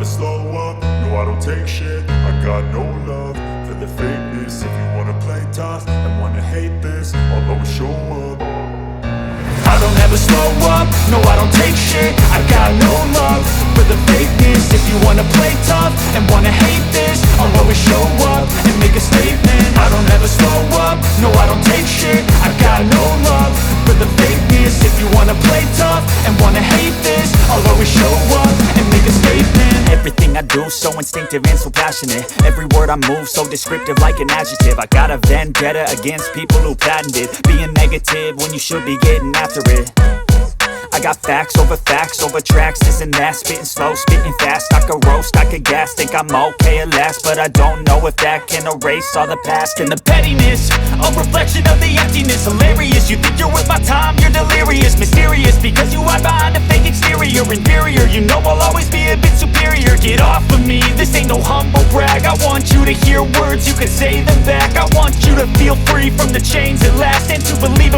slow up, no I don't take shit. I got no love for the fakeness. If you wanna play tough and wanna hate this, I'll always show up. I don't ever slow up, no I don't take shit. I got no love for the fakeness. If you wanna play tough and wanna hate this, I'll always show up and make a statement. I don't ever slow up, no I don't take shit. I got no love for the fakeness. If you wanna play tough and wanna hate this, I'll always show up and make a statement. Everything I do so instinctive and so passionate. Every word I move so descriptive like an adjective. I got a vendetta against people who patented being negative when you should be getting after it. I got facts over tracks, this and that. Spitting slow, spitting fast. I could roast, I could gas. Think I'm okay at last, but I don't know if that can erase all the past. And the pettiness, a reflection of the emptiness. Hilarious, you think you're worth my time, you're delirious. Mysterious, because you hide behind a fake exterior. Inferior, you know I'll always be a bit superior. Get off of me, this ain't no humble brag. I want you to hear words, you can say them back. I want you to feel free from the chains that last, and to believe